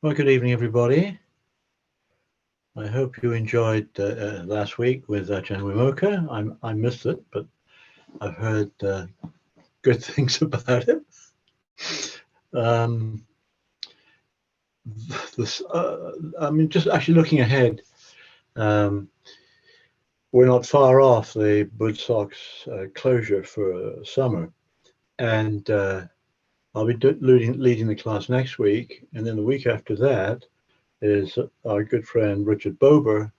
Well, good evening, everybody. I hope you enjoyed last week with Ajahn Wimoka. I missed it, but I've heard good things about it. Um, just actually looking ahead, um, we're not far off the Buddhist Society closure for summer, and I'll be leading the class next week, and then the week after that is our good friend Richard Bober.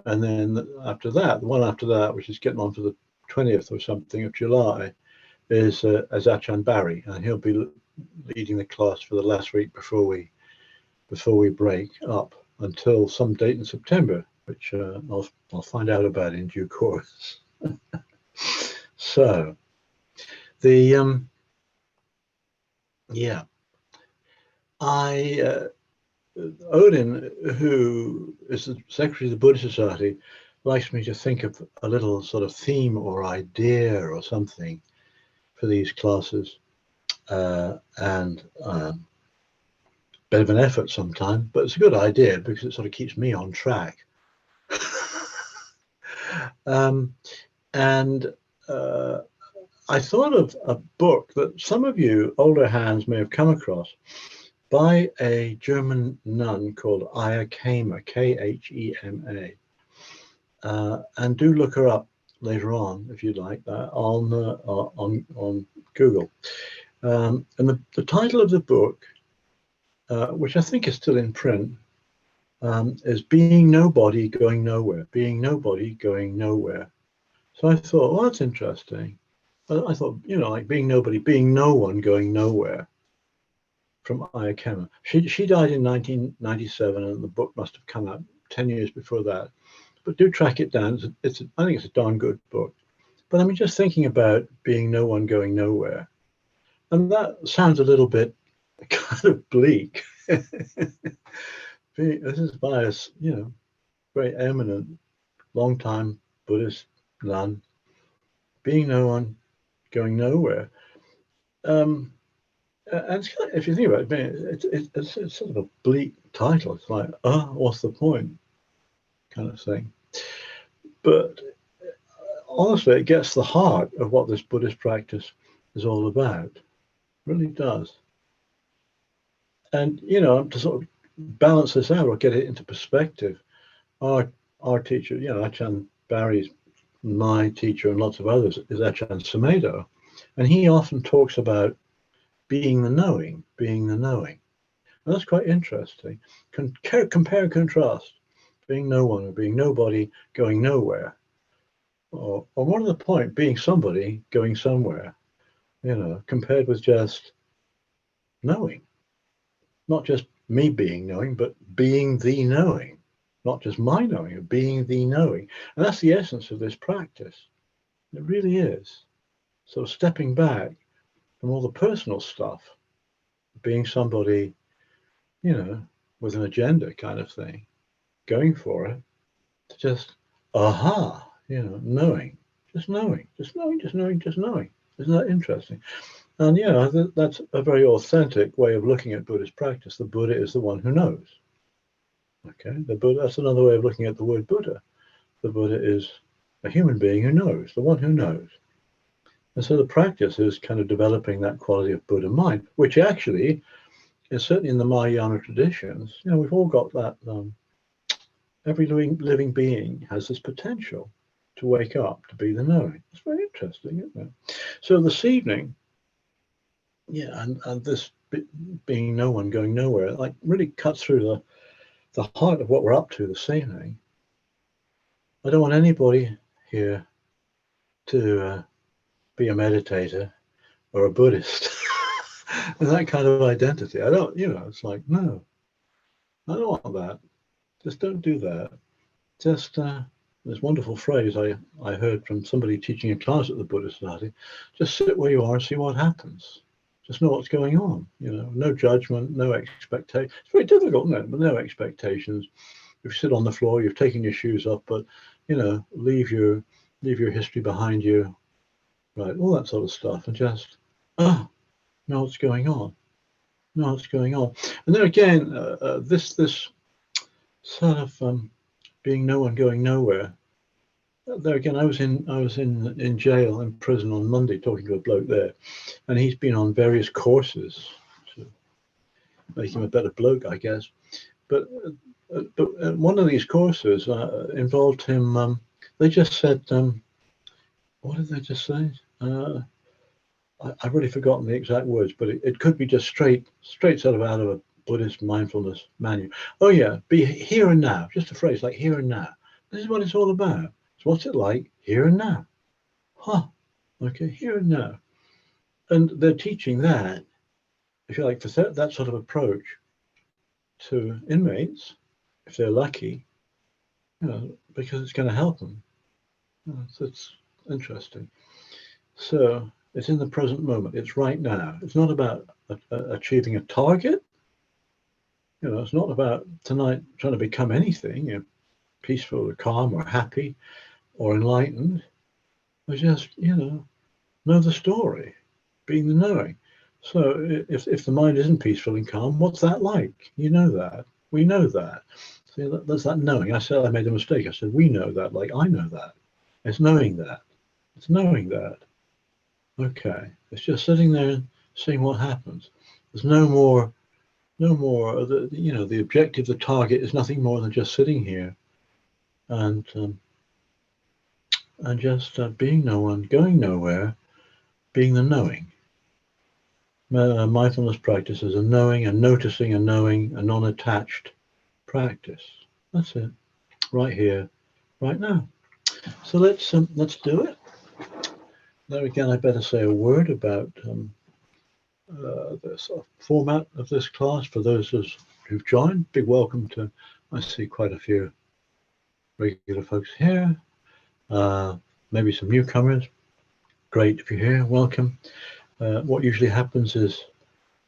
And then after that, the one after that, which is getting on for the 20th or something of July, is Ajahn Barry, and he'll be leading the class for the last week before we break up until some date in September, which I'll find out about in due course. So the yeah, I Odin, who is the secretary of the Buddhist Society, likes me to think of a little sort of theme or idea or something for these classes, and bit of an effort sometimes, but it's a good idea because it sort of keeps me on track. um, and I thought of a book that some of you older hands may have come across by a German nun called Khema, Khema. And do look her up later on if you'd like that on Google. And the title of the book, which I think is still in print, is Being Nobody Going Nowhere. Being Nobody Going Nowhere. So I thought, well, that's interesting. I thought, like being nobody, being no one going nowhere, from Khema. She died in 1997, and the book must have come out 10 years before that. But do track it down. I think it's a darn good book. But I mean, just thinking about being no one going nowhere, and that sounds a little bit kind of bleak. This is by a very eminent, long-time Buddhist nun, being no one going nowhere. And if you think about it, it's sort of a bleak title. It's like, what's the point, kind of thing. But honestly, it gets the heart of what this Buddhist practice is all about. It really does. And to sort of balance this out or get it into perspective, our teacher, Ajahn Barry's my teacher and lots of others is Ajahn Subhaddo, and he often talks about being the knowing, being the knowing. And that's quite interesting. Compare and contrast being no one or being nobody going nowhere, or more to the point, being somebody going somewhere, compared with just knowing. Not just me being knowing, but being the knowing. Not just my knowing, but being the knowing. And that's the essence of this practice. It really is. So stepping back from all the personal stuff, being somebody, with an agenda kind of thing, going for it, to just, knowing, just knowing, just knowing, just knowing, just knowing. Isn't that interesting? And that's a very authentic way of looking at Buddhist practice. The Buddha is the one who knows. Okay, the Buddha. That's another way of looking at the word Buddha. The Buddha is a human being who knows, the one who knows. And so the practice is kind of developing that quality of Buddha mind, which actually is certainly in the Mahayana traditions. We've all got that. Every living being has this potential to wake up, to be the knowing. It's very interesting, isn't it? So this evening, and this being no one going nowhere, like really cuts through the heart of what we're up to this evening. I don't want anybody here to be a meditator or a Buddhist and that kind of identity. I don't, it's like, no, I don't want that. Just don't do that. Just this wonderful phrase I heard from somebody teaching a class at the Buddhist Society, just sit where you are and see what happens. Just know what's going on, no judgment, no expectation. It's very difficult, isn't it? But no expectations. If you sit on the floor, you've taken your shoes off, but leave your history behind you, right? All that sort of stuff, and just know what's going on. know what's going on. And there again, this sort of being no one going nowhere. There again, I was in jail, in prison on Monday, talking to a bloke there, and he's been on various courses to make him a better bloke, I guess. But one of these courses involved him. They just said, what did they just say? I've really forgotten the exact words, but it could be just straight sort of out of a Buddhist mindfulness manual. Oh yeah, be here and now. Just a phrase like here and now. This is what it's all about. So what's it like here and now? Huh. Okay, here and now. And they're teaching that, if you like, that sort of approach to inmates, if they're lucky, because it's going to help them. So it's interesting. So it's in the present moment. It's right now. It's not about achieving a target. It's not about tonight trying to become anything, peaceful or calm or happy or enlightened. It's just, know the story, being the knowing. So if the mind isn't peaceful and calm, what's that like? You know that. We know that. See, that's that knowing. I said I made a mistake. I said we know that, like I know that. It's knowing that. It's knowing that. Okay. It's just sitting there and seeing what happens. There's no more. The objective, the target is nothing more than just sitting here and just being no one, going nowhere, being the knowing. Mindfulness practice is a knowing, a noticing, a knowing, a non-attached practice. That's it, right here, right now. So let's do it. There again, I better say a word about the sort of format of this class for those who've joined. Big welcome to, I see quite a few regular folks here. Maybe some newcomers. Great if you're here, welcome. What usually happens is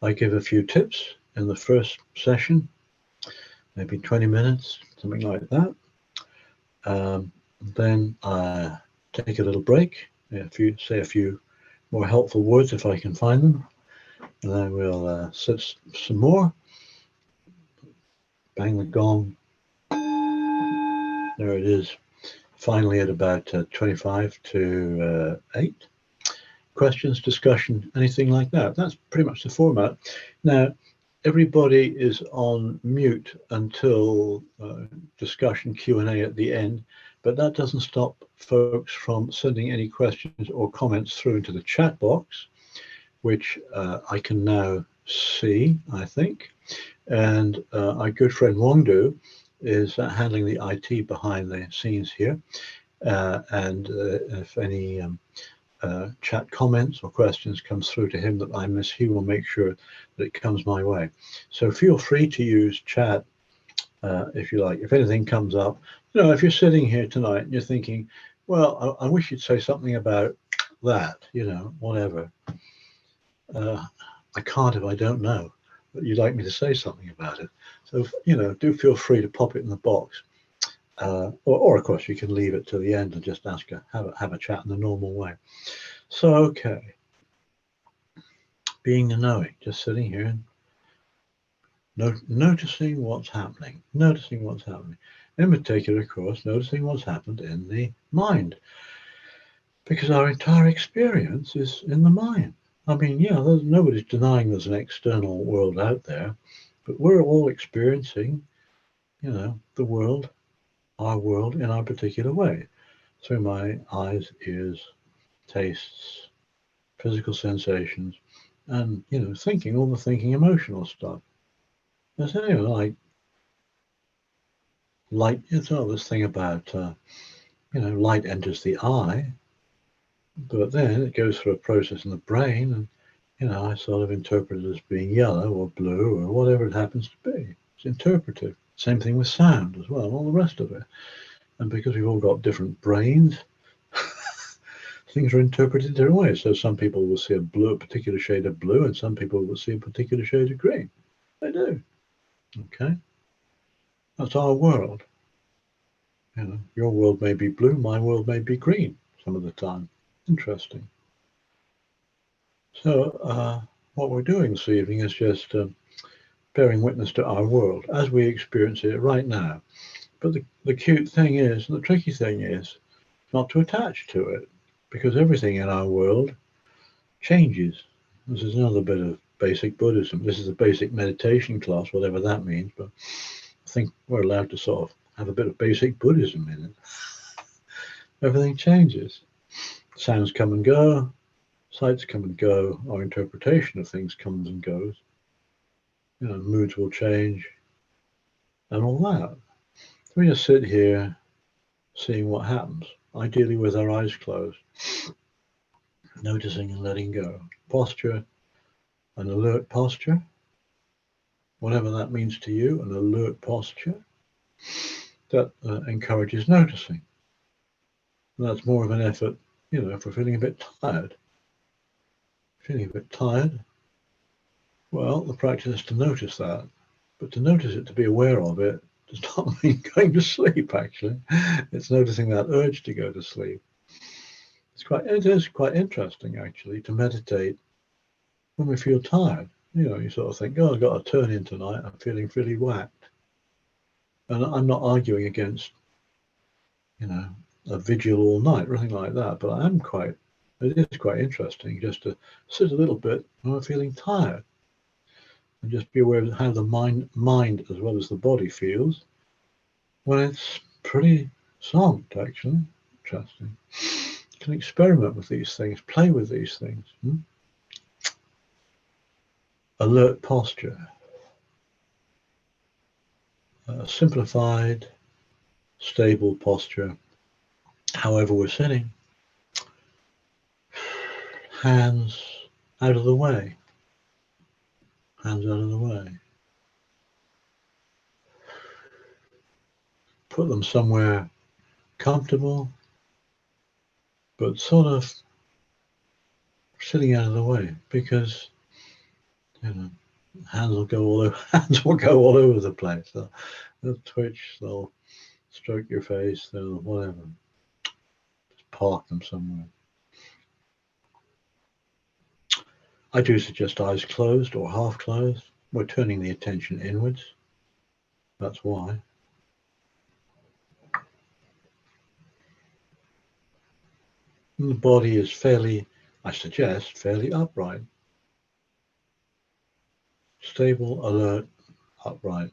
I give a few tips in the first session, maybe 20 minutes, something like that. Then I take a little break, say a few more helpful words if I can find them. And then we'll sit some more, bang the gong. There it is, finally at about 25 to 8. Questions, discussion, anything like that. That's pretty much the format. Now, everybody is on mute until discussion Q&A at the end, but that doesn't stop folks from sending any questions or comments through into the chat box, which I can now see, I think. And our good friend Wongdu is handling the IT behind the scenes here. And if any chat comments or questions comes through to him that I miss, he will make sure that it comes my way. So feel free to use chat if you like. If anything comes up, if you're sitting here tonight and you're thinking, well, I wish you'd say something about that, whatever. I can't if I don't know, but you'd like me to say something about it. So, do feel free to pop it in the box. Or of course you can leave it to the end and just have a chat in the normal way. So okay, being the knowing, just sitting here and noticing what's happening, in particular, of course, noticing what's happened in the mind, because our entire experience is in the mind. I mean, nobody's denying there's an external world out there, but we're all experiencing the world, our world, in our particular way, through my eyes, ears, tastes, physical sensations, and thinking, all the thinking, emotional stuff. There's like light. It's all this thing about light enters the eye, but then it goes through a process in the brain, and I sort of interpret it as being yellow or blue or whatever it happens to be. It's interpretive. Same thing with sound as well, all the rest of it. And because we've all got different brains, things are interpreted different ways. So some people will see a particular shade of blue, and some people will see a particular shade of green. They do. Okay? That's our world. Your world may be blue, my world may be green some of the time. Interesting. So what we're doing this evening is just bearing witness to our world as we experience it right now. But the cute thing is, the tricky thing is, not to attach to it, because everything in our world changes. This is another bit of basic Buddhism. This is a basic meditation class, whatever that means, but I think we're allowed to sort of have a bit of basic Buddhism in it. Everything changes. Sounds come and go, sights come and go, our interpretation of things comes and goes. You know, moods will change and all that. So we just sit here seeing what happens, ideally with our eyes closed, noticing and letting go. Posture, an alert posture, whatever that means to you, an alert posture that encourages noticing. And that's more of an effort, you know, if we're feeling a bit tired. Feeling a bit tired, well, the practice is to notice that. But to notice it, to be aware of it, does not mean going to sleep, actually. It's noticing that urge to go to sleep. It is quite interesting, actually, to meditate when we feel tired. You know, you sort of think, oh, I've got a turn in tonight, I'm feeling really whacked. And I'm not arguing against, you know, a vigil all night or anything like that, but it is quite interesting just to sit a little bit when I'm feeling tired and just be aware of how the mind as well as the body feels when it's pretty soft, actually. Interesting. You can experiment with these things, play with these things. Alert posture. Simplified, stable posture. However we're sitting. Hands out of the way. Hands out of the way. Put them somewhere comfortable, but sort of sitting out of the way, because, you know, hands will go all over the place. They'll twitch, they'll stroke your face, they'll whatever. Just park them somewhere. I do suggest eyes closed or half closed. We're turning the attention inwards. That's why. And the body is I suggest, fairly upright. Stable, alert, upright.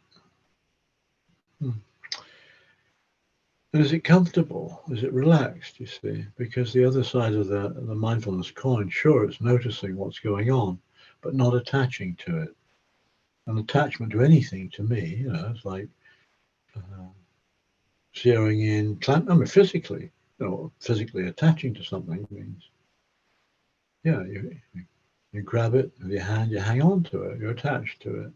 And is it comfortable? Is it relaxed, you see? Because the other side of the mindfulness coin, sure, it's noticing what's going on, but not attaching to it. An attachment to anything, to me, you know, it's like zeroing in, physically, you know, physically attaching to something means, yeah, you grab it with your hand, you hang on to it, you're attached to it.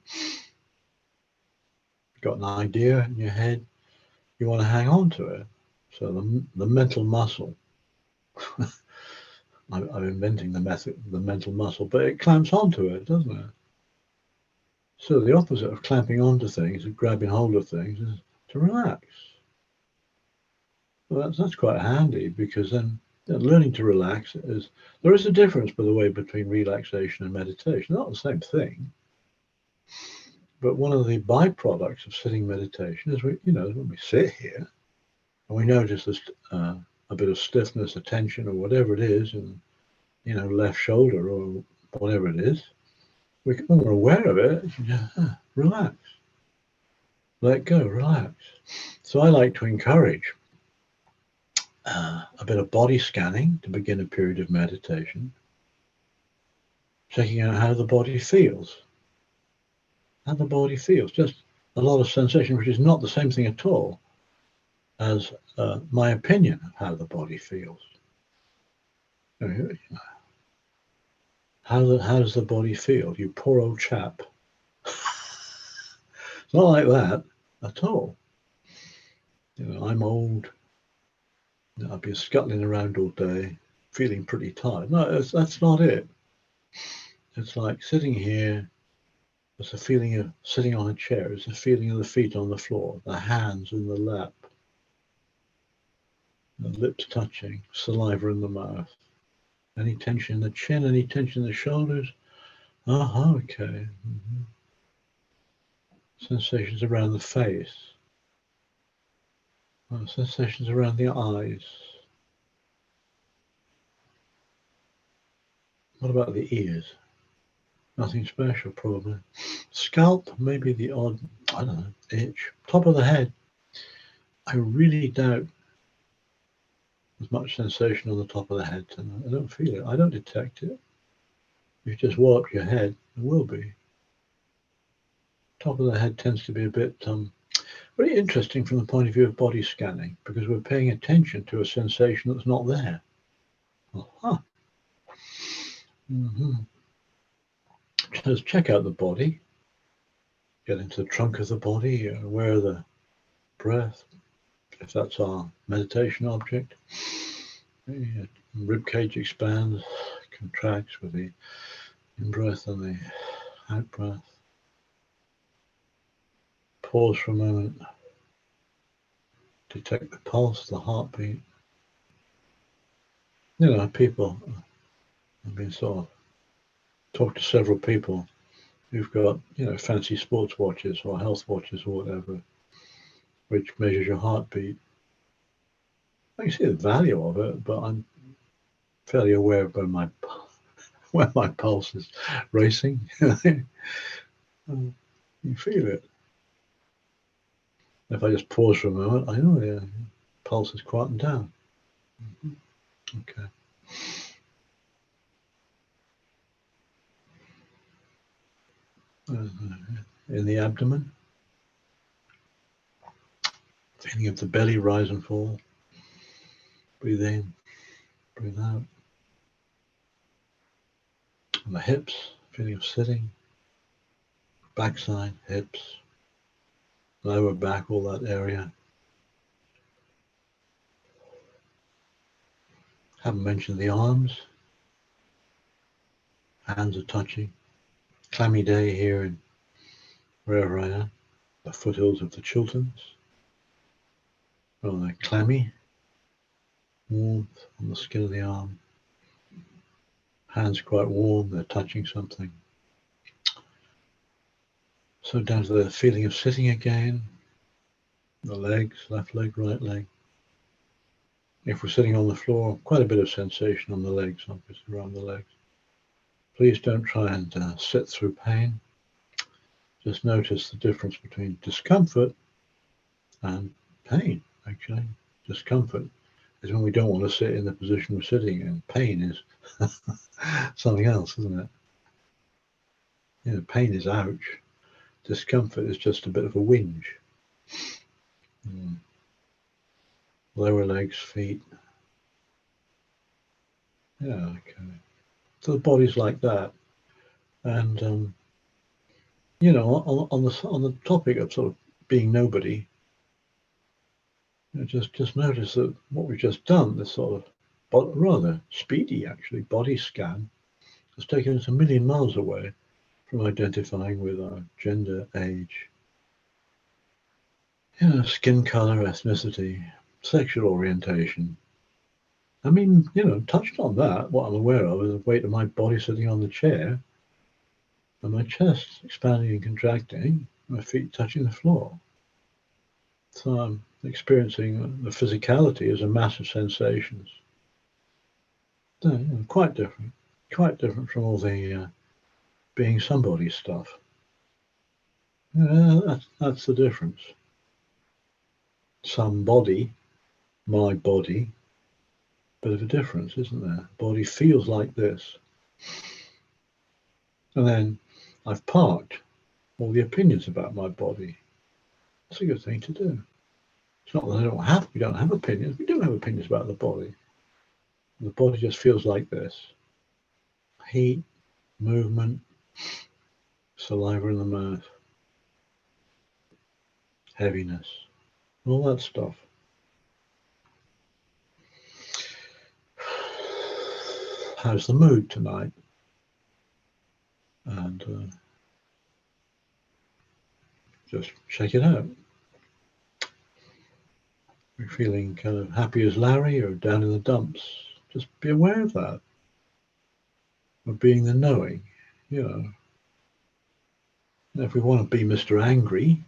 You've got an idea in your head, you want to hang on to it. So the mental muscle, I'm inventing the mental muscle, but it clamps onto it, doesn't it? So the opposite of clamping onto things and grabbing hold of things is to relax. Well, that's quite handy, because then learning to relax there is a difference, by the way, between relaxation and meditation. They're not the same thing. But one of the byproducts of sitting meditation is when we sit here and we notice this a bit of stiffness, a tension, or whatever it is, in left shoulder or whatever it is. When we're aware of it, you just relax, let go, relax. So I like to encourage a bit of body scanning to begin a period of meditation, checking out how the body feels. How the body feels, just a lot of sensation, which is not the same thing at all as my opinion of how the body feels. How does the body feel? You poor old chap. It's not like that at all. I'm old. I've been scuttling around all day, feeling pretty tired. No, that's not it. It's like sitting here. It's a feeling of sitting on a chair. It's a feeling of the feet on the floor, the hands in the lap, the lips touching, saliva in the mouth. Any tension in the chin, any tension in the shoulders? Okay. sensations around the face, sensations around the eyes. What about the ears? Nothing special, probably. Scalp, maybe the odd, I don't know, itch. Top of the head, I really doubt there's much sensation on the top of the head tonight. I don't feel it. I don't detect it. If you just wallop your head, there will be. Top of the head tends to be a bit very interesting from the point of view of body scanning, because we're paying attention to a sensation that's not there. Uh-huh. Mm-hmm. Just check out the body, get into the trunk of the body, aware of the breath, if that's our meditation object. The rib cage expands, contracts with the in-breath and the out-breath. Pause for a moment. Detect the pulse, the heartbeat. You know, people, I've been sort of talked to several people who've got, fancy sports watches or health watches or whatever, which measures your heartbeat. I can see the value of it, but I'm fairly aware of where my pulse is racing. You feel it. If I just pause for a moment, I know the pulse is quieting down. Okay. In the abdomen, feeling of the belly rise and fall. Breathe in, breathe out. On the hips, feeling of sitting. Backside, hips, lower back, all that area. Haven't mentioned the arms. Hands are touching. Clammy day here in wherever I am, the foothills of the Chilterns. Oh, they're clammy. Warmth on the skin of the arm. Hands quite warm, they're touching something. So down to the feeling of sitting again. The legs, left leg, right leg. If we're sitting on the floor, quite a bit of sensation on the legs, obviously around the legs. Please don't try and sit through pain. Just notice the difference between discomfort and pain, actually. Discomfort is when we don't want to sit in the position we're sitting in. Pain is something else, isn't it? Pain is ouch. Discomfort is just a bit of a whinge. Lower legs, feet. Yeah, okay. So the body's like that. And, on the topic of sort of being nobody, just notice that what we've just done, this sort of rather speedy, actually, body scan, has taken us 1,000,000 miles away from identifying with our gender, age, skin color, ethnicity, sexual orientation. I mean, touched on that. What I'm aware of is the weight of my body sitting on the chair and my chest expanding and contracting, my feet touching the floor. So I'm experiencing the physicality as a mass of sensations. Quite different from all the being somebody stuff. That's the difference. Somebody, my body, bit of a difference, isn't there? Body feels like this. And then I've parked all the opinions about my body. That's a good thing to do. It's not that we don't have opinions. We do have opinions about the body. The body just feels like this. Heat, movement, saliva in the mouth, heaviness, all that stuff. How's the mood tonight? And just check it out. You're feeling kind of happy as Larry or down in the dumps. Just be aware of that. Of being the knowing, If we want to be Mr. Angry,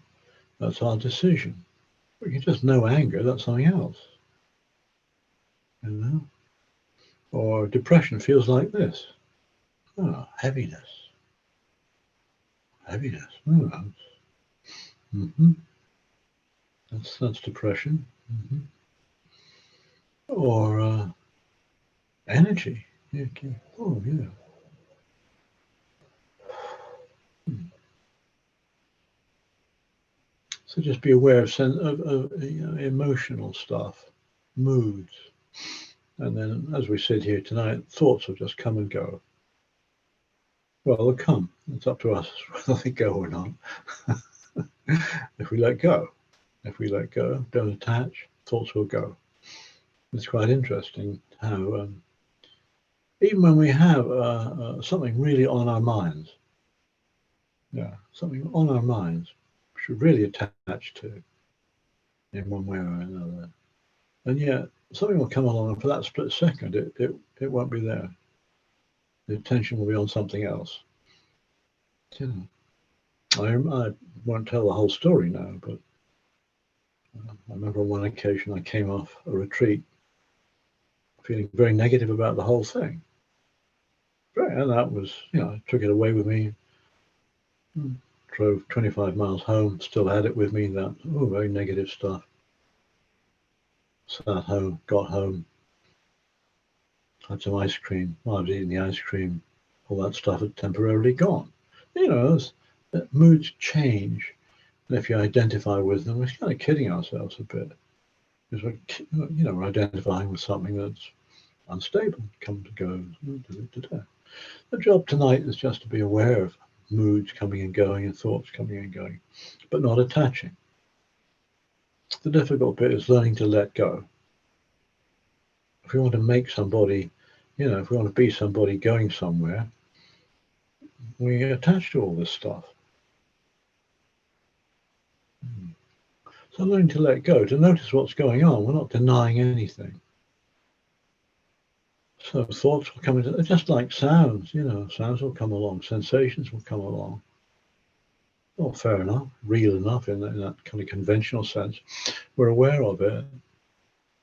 that's our decision. We can just know anger, that's something else. You know? Or depression feels like this. Oh, heaviness. Heaviness. Oh, that's depression. Or energy. Okay. Oh, yeah. So just be aware of emotional stuff, moods. And then as we sit here tonight, thoughts will just come and go. Well, they'll come. It's up to us whether they go or not. If we let go, don't attach, thoughts will go. It's quite interesting how even when we have something really on our minds, something on our minds, we should really attach to in one way or another. And yet something will come along, and for that split second, it won't be there. The attention will be on something else. You know, I won't tell the whole story now, but I remember on one occasion I came off a retreat feeling very negative about the whole thing. And that was, I took it away with me, drove 25 miles home, still had it with me, that, very negative stuff. Sat home, got home, had some ice cream. While I was eating the ice cream, all that stuff had temporarily gone. Moods change. And if you identify with them, we're kind of kidding ourselves a bit. Because we're identifying with something that's unstable, come to go. The job tonight is just to be aware of moods coming and going and thoughts coming and going, but not attaching. The difficult bit is learning to let go. If we want to make somebody, if we want to be somebody going somewhere, we attach to all this stuff. So learning to let go, to notice what's going on. We're not denying anything. So thoughts will come into, just like sounds, sounds will come along, sensations will come along. Well, fair enough, real enough in that kind of conventional sense. We're aware of it, and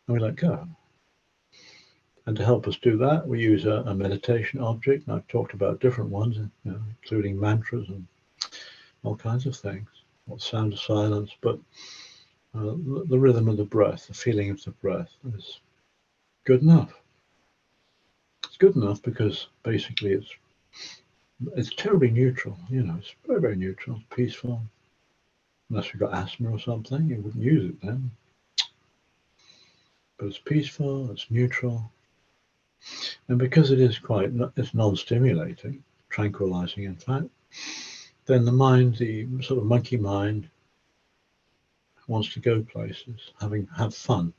we let go. And to help us do that, we use a meditation object. And I've talked about different ones, including mantras and all kinds of things. What sound of silence, but the rhythm of the breath, the feeling of the breath is good enough. It's good enough because basically it's terribly neutral. It's very, very neutral, peaceful. Unless you've got asthma or something, you wouldn't use it then. But it's peaceful, it's neutral. And because it's non-stimulating, tranquilizing in fact, then the mind, the sort of monkey mind, wants to go places, have fun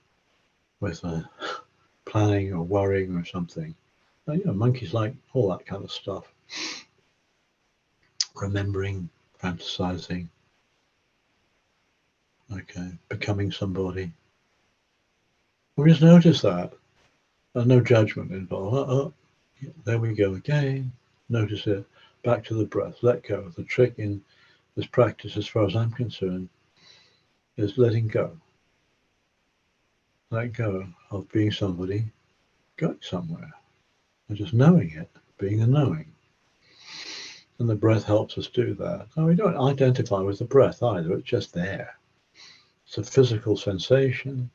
with planning or worrying or something. Monkeys like all that kind of stuff. Remembering, fantasizing, becoming somebody. We just notice that. There's no judgment involved. There we go again. Notice it. Back to the breath. Let go. The trick in this practice, as far as I'm concerned, is letting go. Let go of being somebody going somewhere. And just knowing it, being the knowing. And the breath helps us do that. Now, we don't identify with the breath either. It's just there. It's a physical sensation.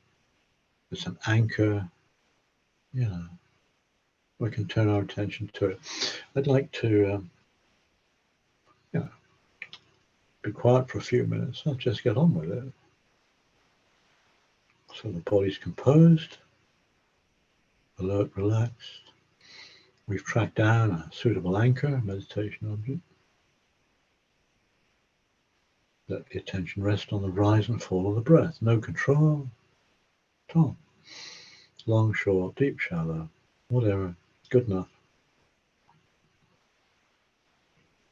It's an anchor. We can turn our attention to it. I'd like to, be quiet for a few minutes. I'll just get on with it. So the body's composed, alert, relaxed. We've tracked down a suitable anchor, a meditation object. Let the attention rest on the rise and fall of the breath. No control at all. Long, short, deep, shallow, whatever, good enough.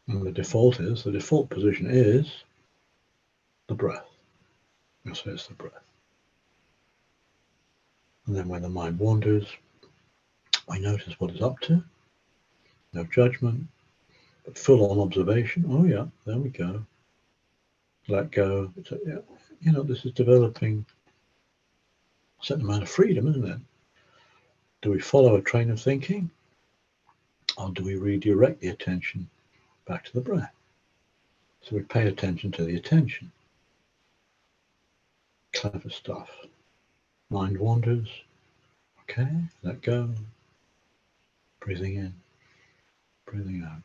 And the default position is the breath. You'll say it's the breath. And then when the mind wanders, we notice what it's up to. No judgment, but full-on observation. Oh yeah, there we go. let go. This is developing a certain amount of freedom, isn't it? Do we follow a train of thinking, or do we redirect the attention back to the breath? So we pay attention to the attention. Clever stuff. Mind wanders. Okay, let go. Breathing in, breathing out.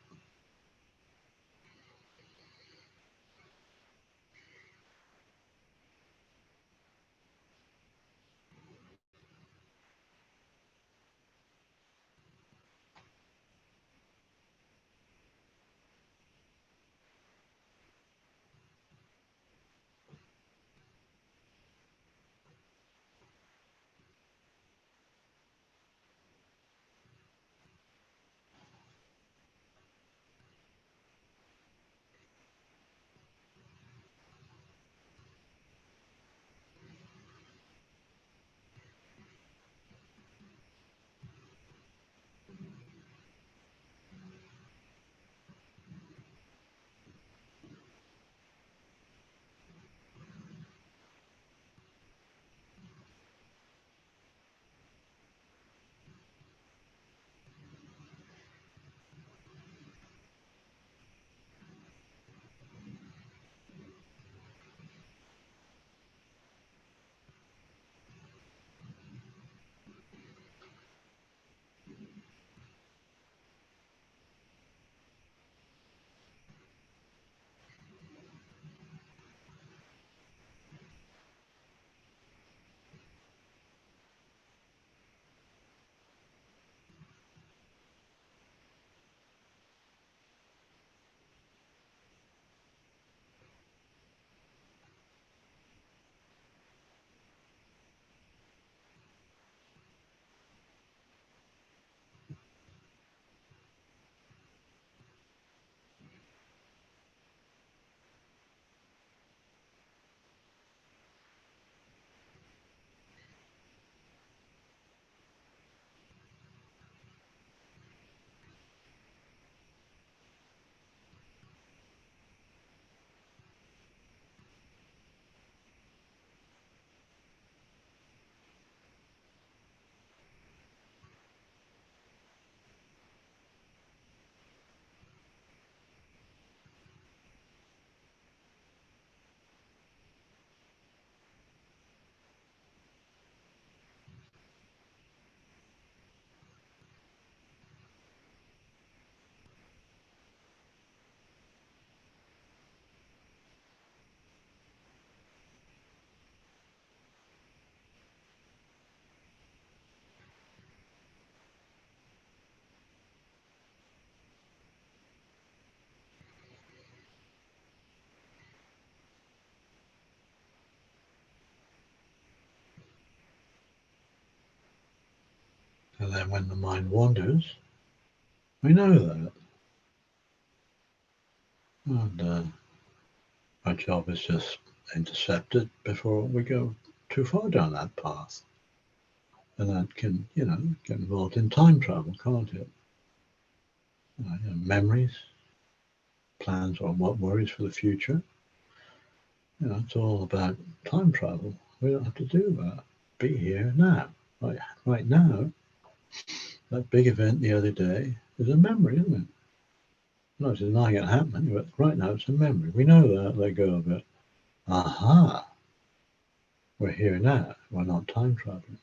And then when the mind wanders, we know that. And our job is just intercept it before we go too far down that path. And that can, get involved in time travel, can't it? Memories, plans on what worries for the future. It's all about time travel. We don't have to do that. Be here now. Right now, that big event the other day is a memory, isn't it? I'm not denying it happening, but right now it's a memory. We know that. Let go of it. Aha! We're here now. We're not time traveling.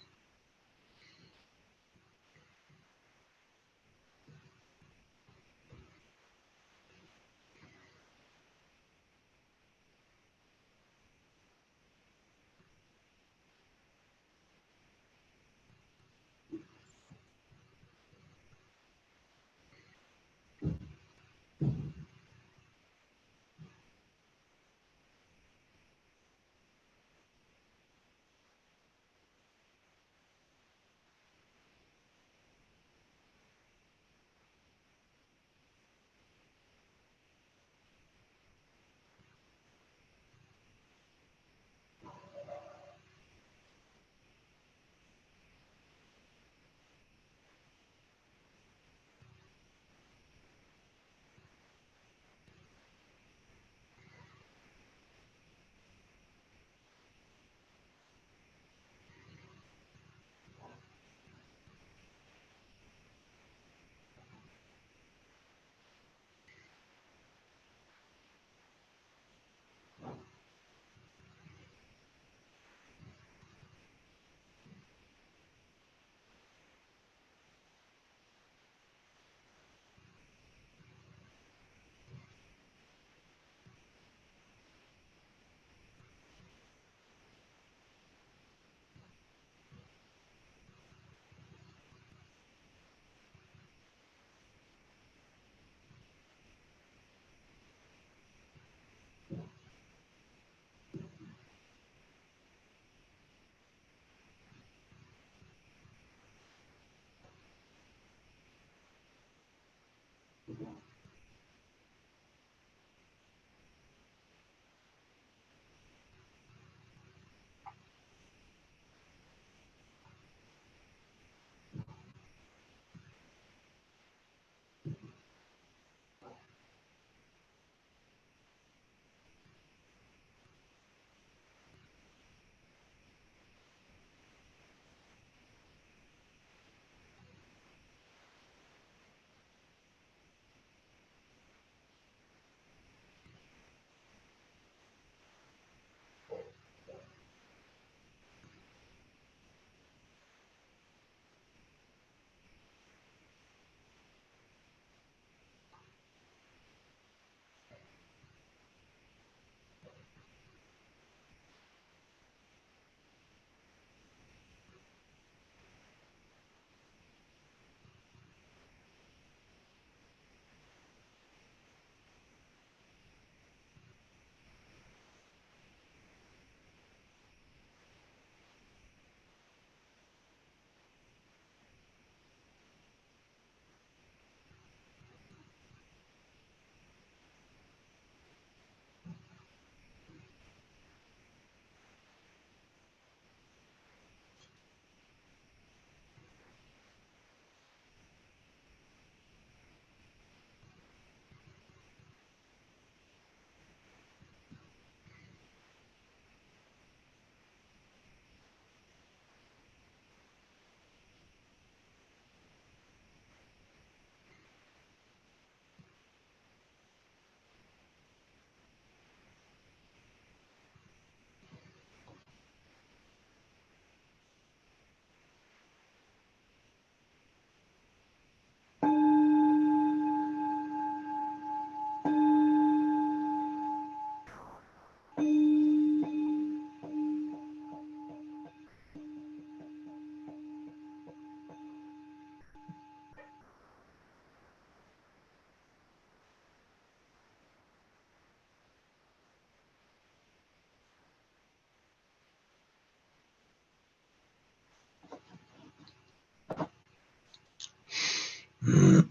To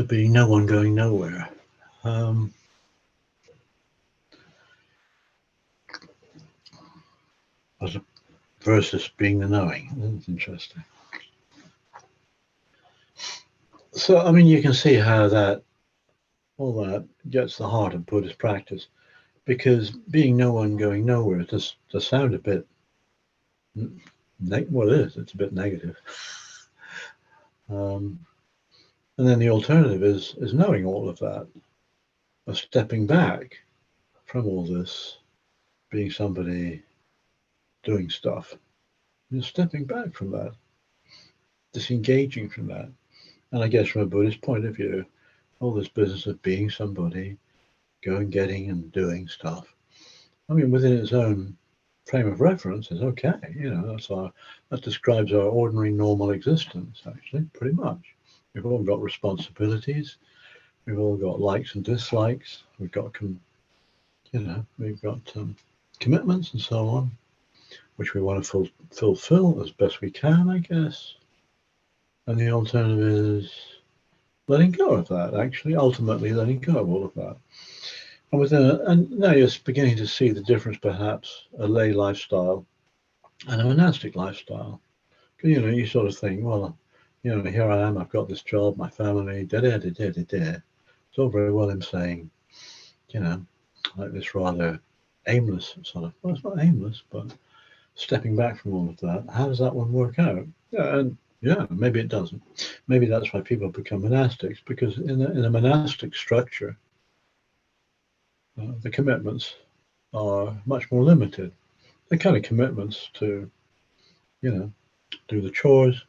be no one going nowhere. Versus being the knowing. That's interesting. So, I mean, you can see how that all that gets the heart of Buddhist practice, because being no one going nowhere does sound a bit, well, it is. It's a bit negative. And then the alternative is knowing all of that, of stepping back from all this, being somebody doing stuff, stepping back from that, disengaging from that. And I guess from a Buddhist point of view, all this business of being somebody, going, getting, and doing stuff, I mean, within its own frame of reference is okay. That describes our ordinary, normal existence, actually, pretty much. We've all got responsibilities. We've all got likes and dislikes. We've got, commitments and so on, which we want to fulfill as best we can, I guess. And the alternative is letting go of that, actually, ultimately letting go of all of that. And now you're beginning to see the difference, perhaps, a lay lifestyle and a monastic lifestyle. You sort of think, well, here I am, I've got this job, my family, It's all very well him saying, like this rather aimless sort of, well, it's not aimless, but stepping back from all of that. How does that one work out? Yeah, maybe it doesn't. Maybe that's why people become monastics, because in a monastic structure, the commitments are much more limited. The kind of commitments to, do the chores,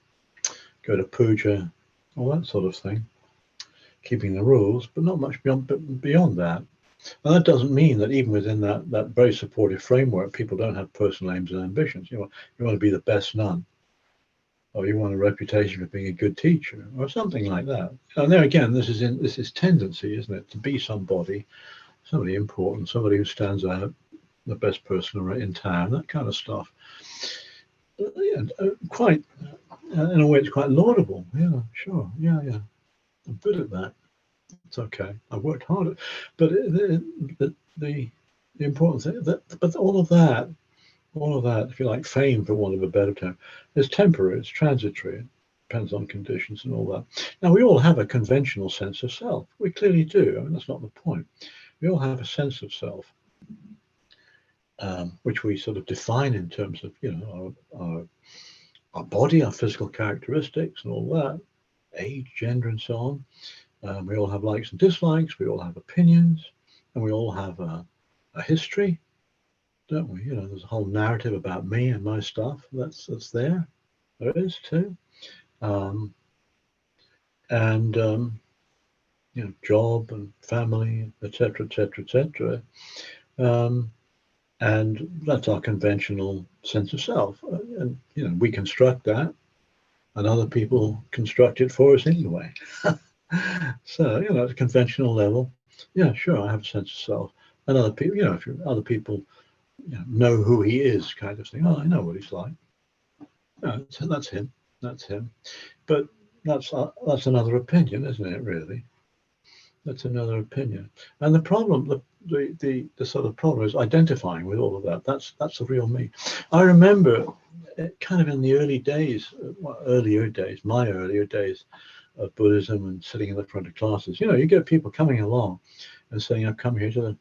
go to puja, all that sort of thing, keeping the rules, but not much beyond that. And that doesn't mean that even within that very supportive framework, people don't have personal aims and ambitions. You want to be the best nun, or you want a reputation for being a good teacher, or something like that. And there again, this is tendency, isn't it, to be somebody important, somebody who stands out, the best person in town, that kind of stuff. Quite, in a way, it's quite laudable. Yeah, sure. Yeah. I'm good at that. It's okay. I've worked hard at, but the important thing but all of that, if you like, fame, for want of a better term, is temporary. It's transitory. It depends on conditions and all that. Now, we all have a conventional sense of self. We clearly do. I mean, that's not the point. We all have a sense of self, which we sort of define in terms of, our body, our physical characteristics and all that, age, gender, and so on. We all have likes and dislikes. We all have opinions, and we all have a history, don't we? There's a whole narrative about me and my stuff. That's there. There is too. Job and family, etc., etc., etc. And that's our conventional sense of self. And we construct that, and other people construct it for us anyway. So at a conventional level, yeah, sure, I have a sense of self. And other people, if other people know who he is, kind of thing. Oh, I know what he's like. So that's him. That's him. But that's another opinion, isn't it? Really, that's another opinion. And the problem, the sort of problem is identifying with all of that. That's the real me. I remember, kind of in the earlier days, my earlier days of Buddhism and sitting in the front of classes. You get people coming along and saying, "I've come here to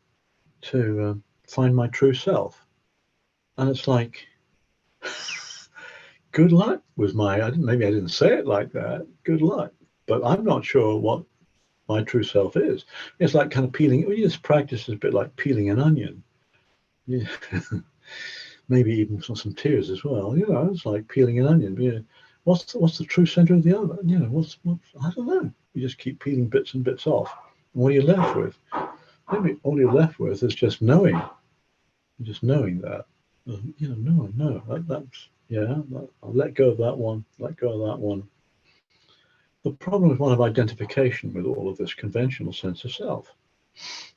find my true self," and it's like, good luck with maybe I didn't say it like that. Good luck, but I'm not sure what my true self is. It's like kind of peeling. This practice is a bit like peeling an onion. Yeah. Maybe even some tears as well. It's like peeling an onion. What's the true center of the onion? I don't know. You just keep peeling bits and bits off. And what are you left with? Maybe all you're left with is just knowing. Just knowing that. No. I'll let go of that one. Let go of that one. The problem is one of identification with all of this conventional sense of self.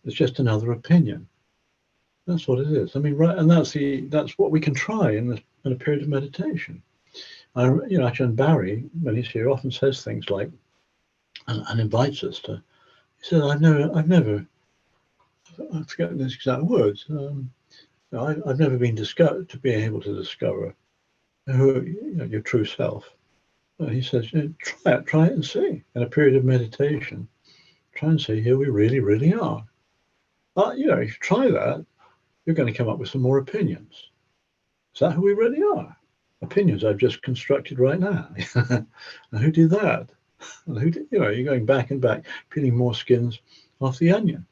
It's just another opinion. That's what it is. I mean, right, and that's what we can try in a period of meditation. Ajahn Barry, when he's here, often says things like, and invites us to. He said, "I've never. I forget his exact words. I've never been to be able to discover who your true self." He says, try it and see. In a period of meditation, try and see who we really, really are. If you try that, you're going to come up with some more opinions. Is that who we really are? Opinions I've just constructed right now. And who did that? And who did, you're going back and back, peeling more skins off the onion.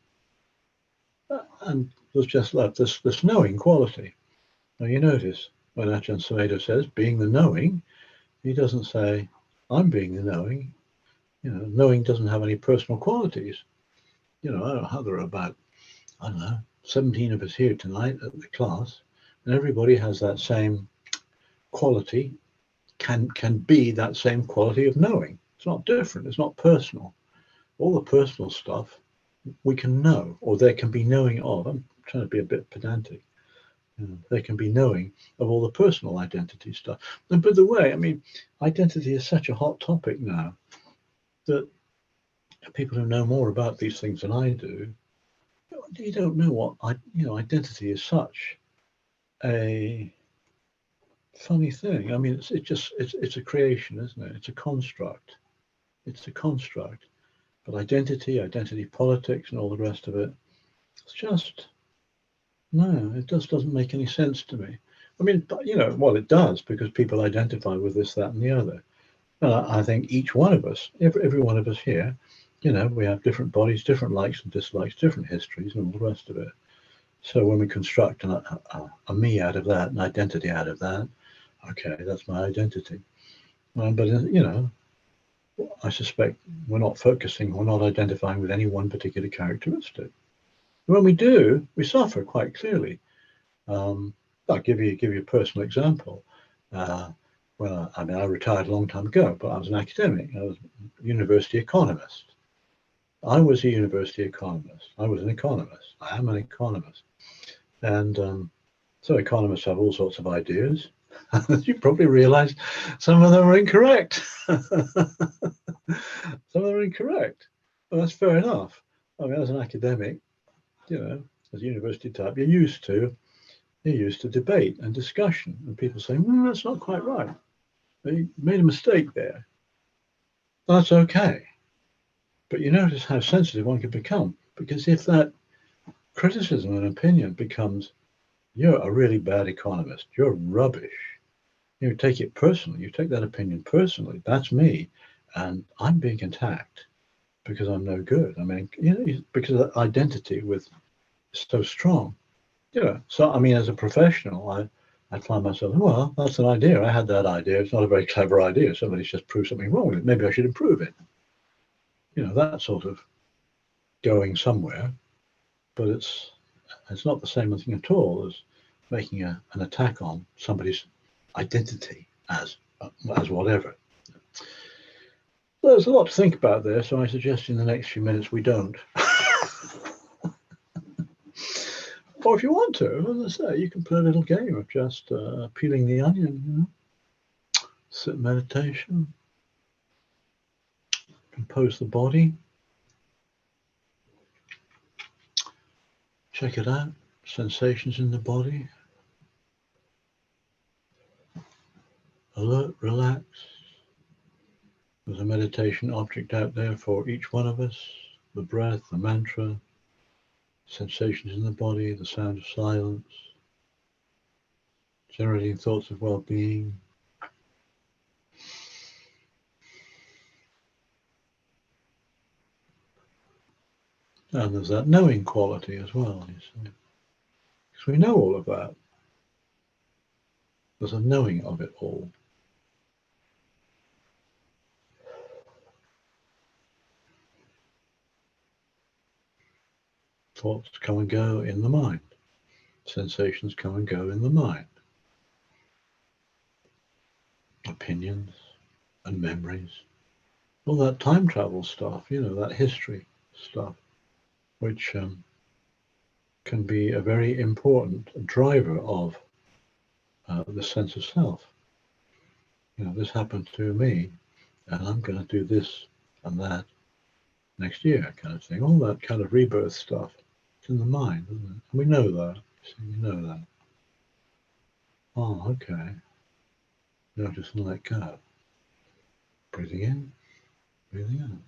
And there's just like this knowing quality. Now you notice when Ajahn Subhaddo says being the knowing, he doesn't say I'm being the knowing. Knowing doesn't have any personal qualities. I don't know how there are about, 17 of us here tonight at the class, and everybody has that same quality, can be that same quality of knowing. It's not different. It's not personal. All the personal stuff we can know, or there can be knowing of. I'm trying to be a bit pedantic. There can be knowing of all the personal identity stuff. And by the way, I mean, identity is such a hot topic now that people who know more about these things than I do, you don't know what identity is such a funny thing. I mean, it's a creation, isn't it? It's a construct. But identity politics, and all the rest of it, it's just no. It doesn't make any sense to me. I mean, well, it does because people identify with this, that, and the other. And I think each one of us, every one of us here, we have different bodies, different likes and dislikes, different histories, and all the rest of it. So when we construct a me out of that, an identity out of that, okay, that's my identity. But I suspect we're not identifying with any one particular characteristic. When we do, we suffer quite clearly. I'll give you a personal example. I retired a long time ago, but I was an academic. I was a university economist. I was a university economist. I was an economist. I am an economist. And so economists have all sorts of ideas. You probably realize some of them are incorrect. Some of them are incorrect. Well, that's fair enough. I mean, as an academic, as a university type, you're used to debate and discussion, and people say, that's not quite right. They made a mistake there. That's okay. But you notice how sensitive one can become, because if that criticism and opinion becomes, you're a really bad economist, you're rubbish, you take it personally, you take that opinion personally, that's me, and I'm being attacked because I'm no good. I mean, because that identity is so strong. So I mean, as a professional, I find myself, well, that's an idea. I had that idea. It's not a very clever idea. Somebody's just proved something wrong with it. Maybe I should improve it. That sort of going somewhere. But it's not the same thing at all as making an attack on somebody's identity as whatever. There's a lot to think about there, so I suggest in the next few minutes we don't. Or if you want to, as I say, you can play a little game of just peeling the onion, sit in meditation, compose the body, check it out, sensations in the body, alert, relax. There's a meditation object out there for each one of us, the breath, the mantra, sensations in the body, the sound of silence, generating thoughts of well-being. And there's that knowing quality as well, you see. Because we know all of that. There's a knowing of it all. Thoughts come and go in the mind. Sensations come and go in the mind. Opinions and memories. All that time travel stuff, that history stuff, which can be a very important driver of the sense of self. This happened to me, and I'm going to do this and that next year, kind of thing. All that kind of rebirth stuff. It's in the mind, isn't it? And we know that. We know that. Oh, okay. Notice and let go. Breathing in, breathing out.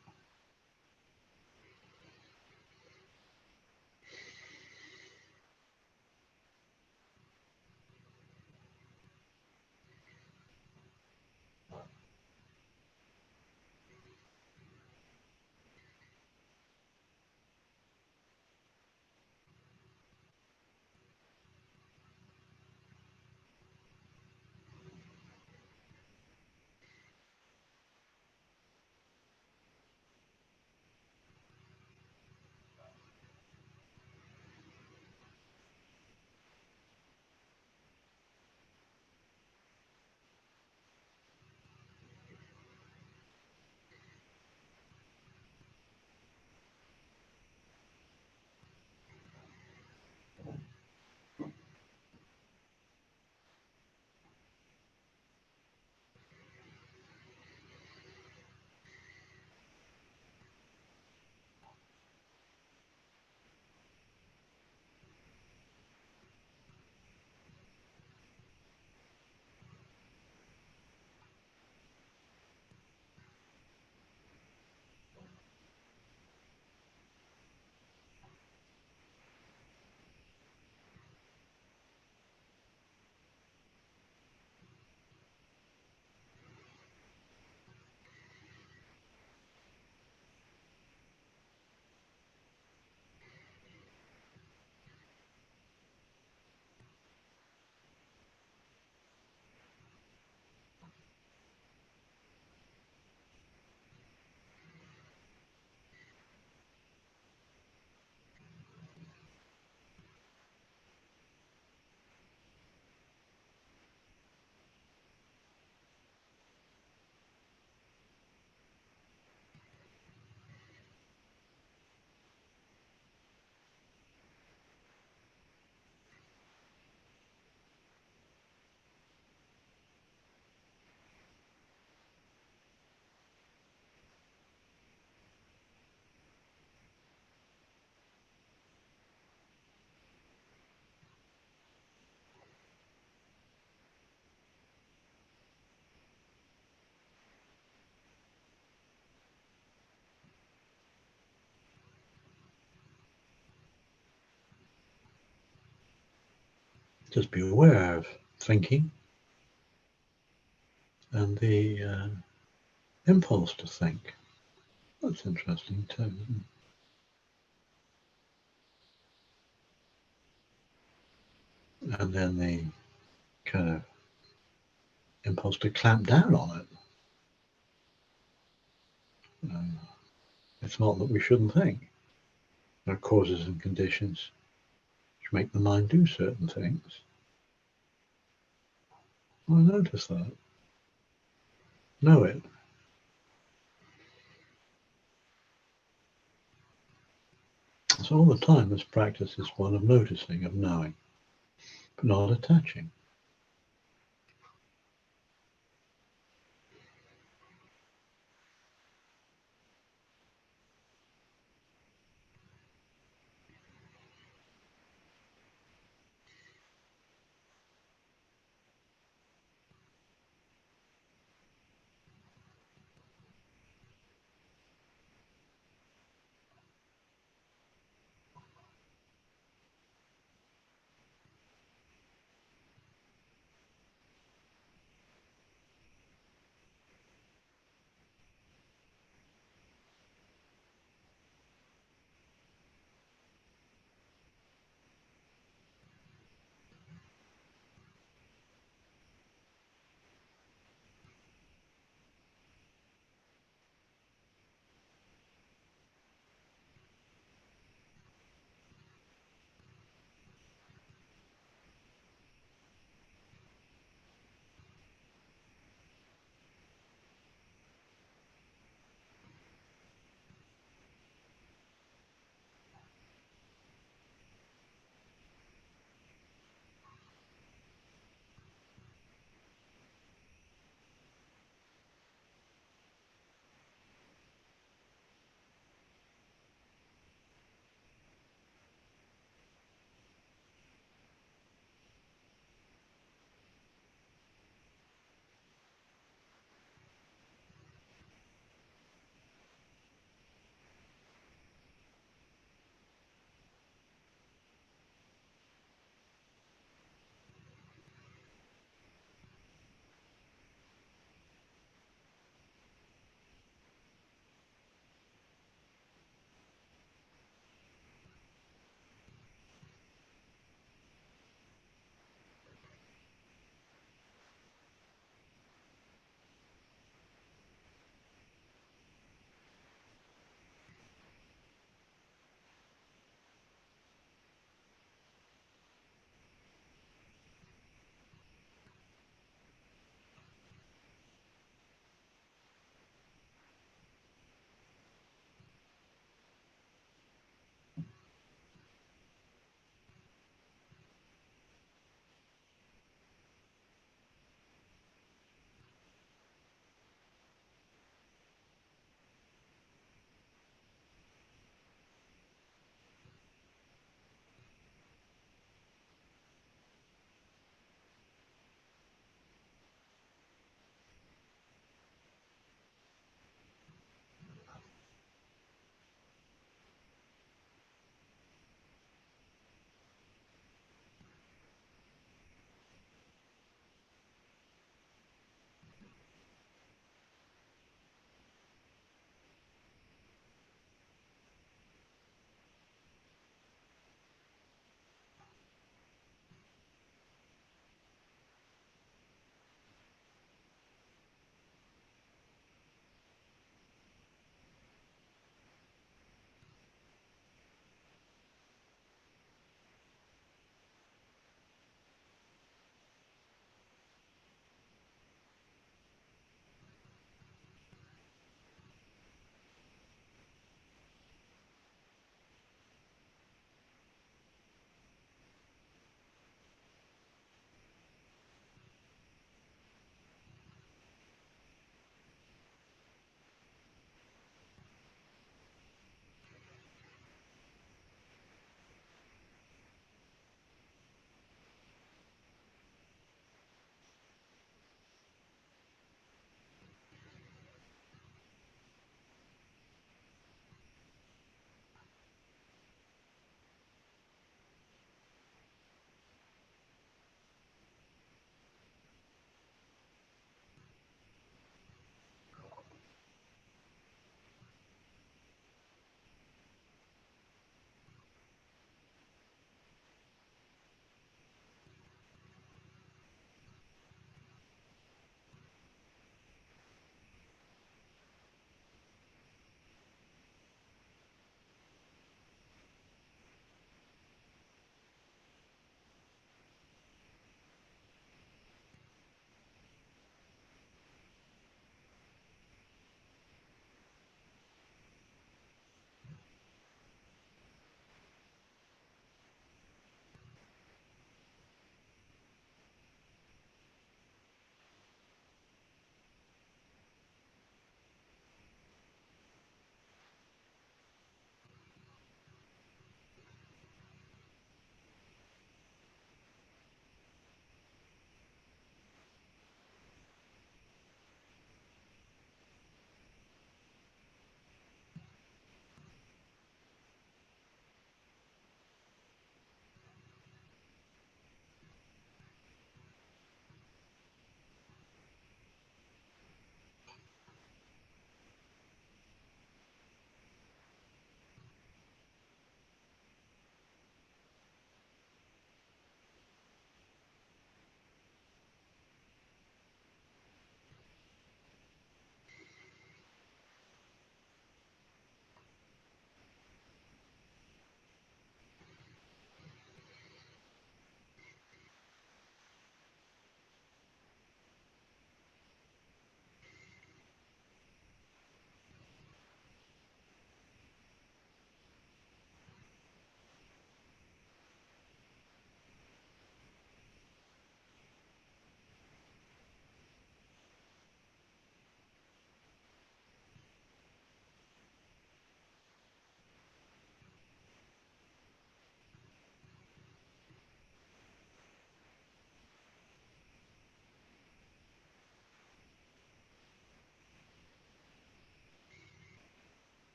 Just be aware of thinking and the impulse to think. That's interesting too, isn't it? And then the kind of impulse to clamp down on it. It's not that we shouldn't think. There are causes and conditions which make the mind do certain things. Well, notice that. Know it. So all the time this practice is one of noticing, of knowing, but not attaching.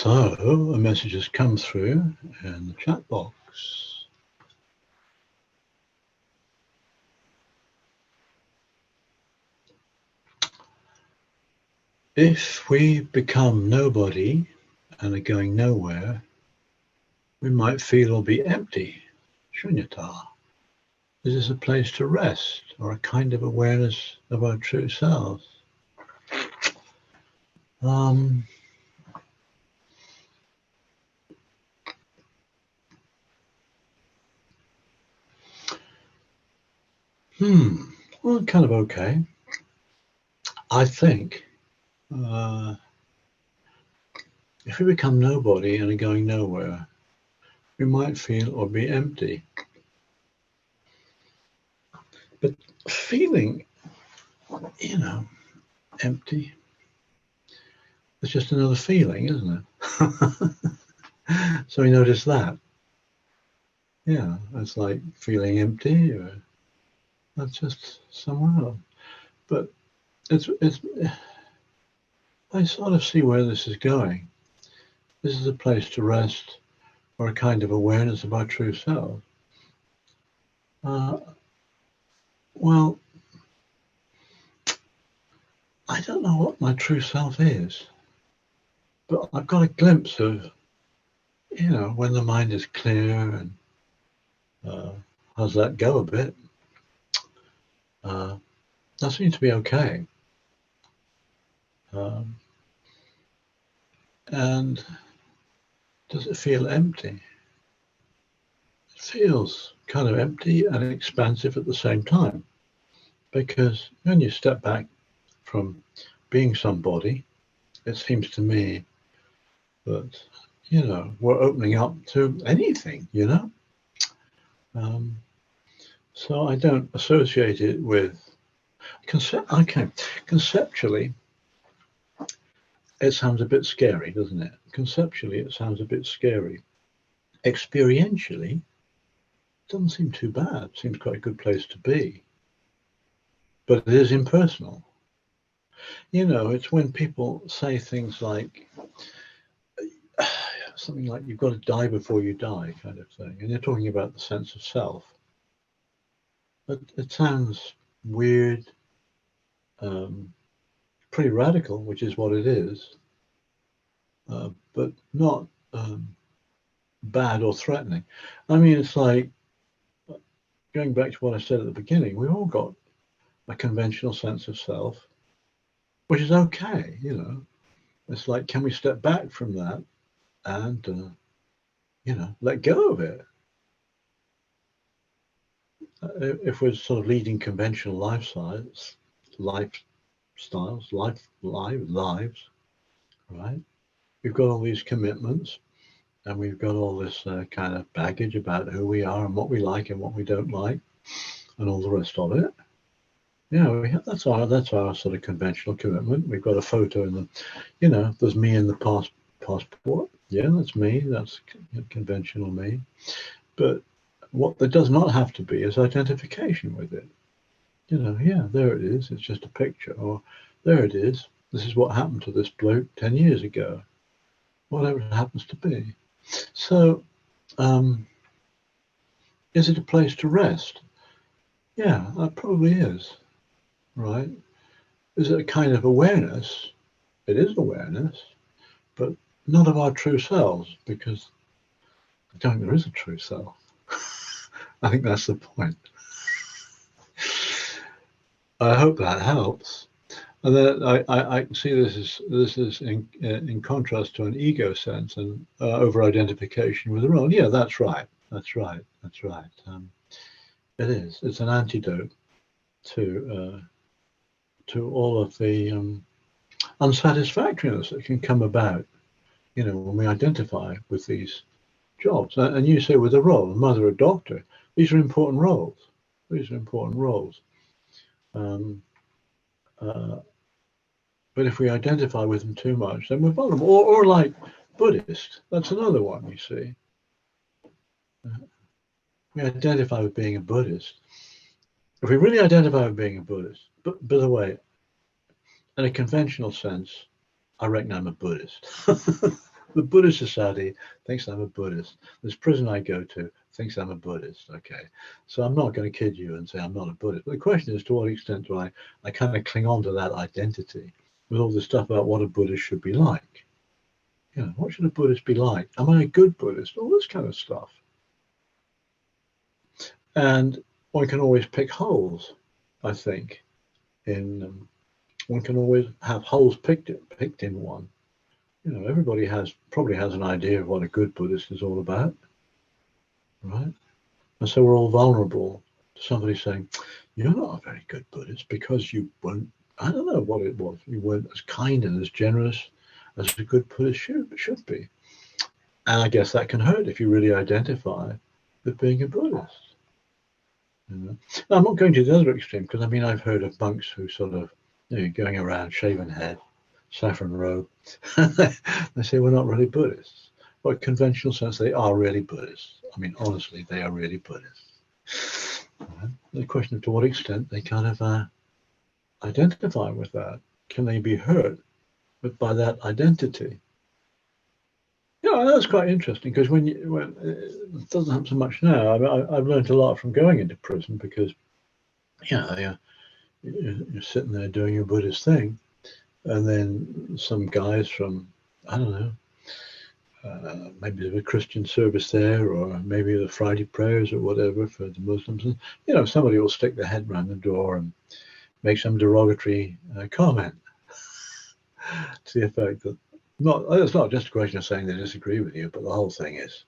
So a message has come through in the chat box. If we become nobody and are going nowhere, we might feel or be empty. Shunyata. Is this a place to rest or a kind of awareness of our true selves? Well, kind of okay. I think if we become nobody and are going nowhere, we might feel or be empty. But feeling, empty, it's just another feeling, isn't it? So we notice that. Yeah, it's like feeling empty, or that's just somewhere else. But it's I sort of see where this is going. This is a place to rest or a kind of awareness of our true self. Well, I don't know what my true self is, but I've got a glimpse of, when the mind is clear and has let go a bit. That seems to be okay. And does it feel empty? It feels kind of empty and expansive at the same time, because when you step back from being somebody, it seems to me that, we're opening up to anything, So I don't associate it with conceptually, it sounds a bit scary, doesn't it? Conceptually, it sounds a bit scary. Experientially, it doesn't seem too bad. It seems quite a good place to be. But it is impersonal. It's when people say things like, something like, you've got to die before you die, kind of thing. And you're talking about the sense of self. But it sounds weird, pretty radical, which is what it is, but not bad or threatening. I mean, it's like, going back to what I said at the beginning, we've all got a conventional sense of self, which is okay, It's like, can we step back from that and, let go of it? If we're sort of leading conventional lives, right? We've got all these commitments, and we've got all this kind of baggage about who we are and what we like and what we don't like, and all the rest of it. That's our sort of conventional commitment. We've got a photo in the, there's me in the passport. Yeah, that's me. That's conventional me. But what there does not have to be is identification with it. Yeah, there it is. It's just a picture. Or there it is. This is what happened to this bloke 10 years ago. Whatever it happens to be. So, is it a place to rest? Yeah, that probably is. Right? Is it a kind of awareness? It is awareness, but not of our true selves, because I don't think there is a true self. I think that's the point. I hope that helps. And then I see this is in contrast to an ego sense and over-identification with the role. Yeah, that's right. That's right. It is. It's an antidote to all of the unsatisfactoriness that can come about, when we identify with these jobs. And you say with a role, a mother, a doctor, these are important roles. But if we identify with them too much, then we're vulnerable. Or like Buddhist, that's another one, you see. We identify with being a Buddhist. If we really identify with being a Buddhist, but by the way, in a conventional sense, I reckon I'm a Buddhist. The Buddhist Society thinks I'm a Buddhist. This prison I go to thinks I'm a Buddhist. Okay, so I'm not going to kid you and say I'm not a Buddhist. But the question is, to what extent do I kind of cling on to that identity with all this stuff about what a Buddhist should be like? You know, what should a Buddhist be like? Am I a good Buddhist? All this kind of stuff. And one can always pick holes, I think. One can always have holes picked in one. You know, everybody probably has an idea of what a good Buddhist is all about, right? And so we're all vulnerable to somebody saying, "You're not a very good Buddhist because you weren't." I don't know what it was. You weren't as kind and as generous as a good Buddhist should be. And I guess that can hurt if you really identify with being a Buddhist. You know? Now, I'm not going to the other extreme, because I mean, I've heard of monks who sort of, you know, going around shaven head, saffron robe. They say we're not really Buddhists. But in conventional sense, they are really Buddhists. I mean, honestly, they are really Buddhists. The question of to what extent they kind of identify with that. Can they be hurt by that identity? Yeah, that's quite interesting, because when it doesn't happen so much now. I've learned a lot from going into prison, because you're sitting there doing your Buddhist thing, and then some guys from, I don't know, maybe there's a Christian service there, or maybe the Friday prayers or whatever for the Muslims, and you know, somebody will stick their head around the door and make some derogatory comment to the effect that it's not just a question of saying they disagree with you, but the whole thing is,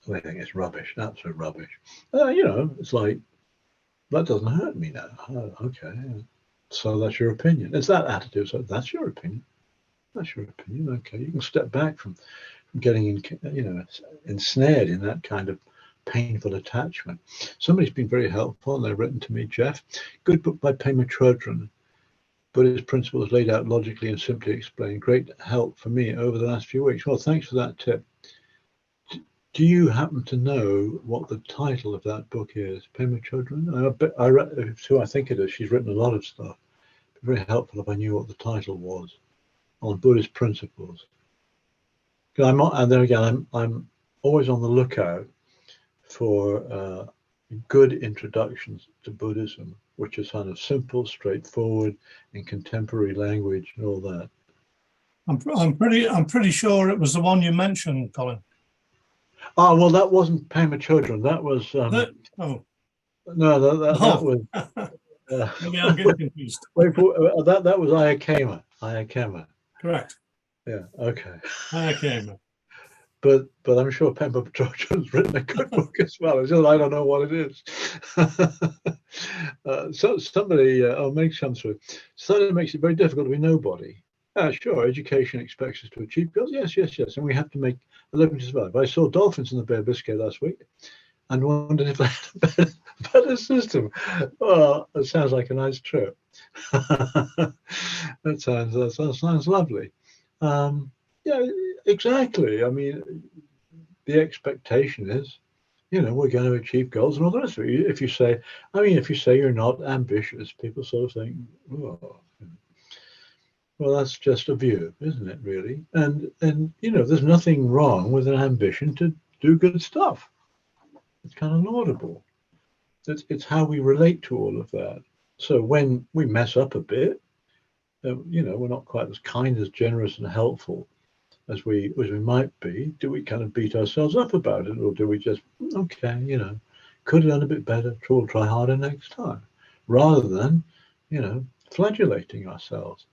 they think it's rubbish, absolute rubbish. You know, it's like, that doesn't hurt me now. Oh, okay, so that's your opinion. It's that attitude. So that's your opinion. That's your opinion. Okay, you can step back from getting ensnared in that kind of painful attachment. Somebody's been very helpful, and they've written to me, Jeff, good book by Pema Chodron. Buddhist principles laid out logically and simply explained. Great help for me over the last few weeks. Well, thanks for that tip. Do you happen to know what the title of that book is? Pema Chodron? I think it is. She's written a lot of stuff. It'd be very helpful if I knew what the title was on Buddhist principles. And then again, I'm always on the lookout for good introductions to Buddhism, which is kind of simple, straightforward, in contemporary language and all that. I'm pretty sure it was the one you mentioned, Colin. Oh, well, that wasn't Pema Chodron. That was that was. Maybe I'm getting confused. That was Ayakema. Correct. Yeah. Okay. Ayakema. But I'm sure Pema Chodron's written a good book as well. It's just I don't know what it is. So somebody, Meg comes through. Society makes it very difficult to be nobody. Sure, education expects us to achieve goals. Yes, and we have to make a living to survive. I saw dolphins in the Bay of Biscay last week, and wondered if they had a better system. Well, it sounds like a nice trip. That sounds lovely. Yeah, exactly. I mean, the expectation is, you know, we're going to achieve goals and all the rest of it. If you say you're not ambitious, people sort of think, oh, well, that's just a view, isn't it, really? And you know, there's nothing wrong with an ambition to do good stuff. It's kind of laudable. It's how we relate to all of that. So when we mess up a bit, you know, we're not quite as kind, as generous and helpful as we might be. Do we kind of beat ourselves up about it, or do we just, okay, you know, could have done a bit better, we'll try harder next time, rather than, you know, flagellating ourselves?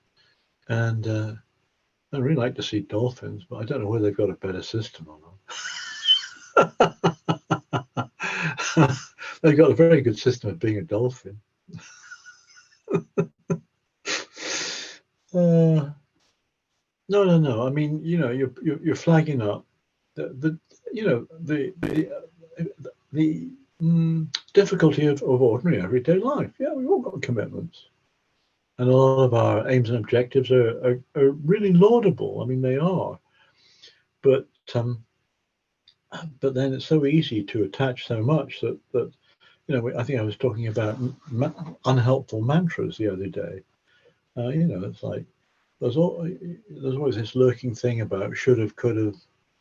And I really like to see dolphins, but I don't know whether they've got a better system or not. They've got a very good system of being a dolphin. No. I mean, you know, you're flagging up the difficulty of ordinary everyday life. Yeah, we've all got commitments, and a lot of our aims and objectives are really laudable. I mean, they are, but then it's so easy to attach so much that you know, I think I was talking about unhelpful mantras the other day. You know, it's like, there's always this lurking thing about should have, could have,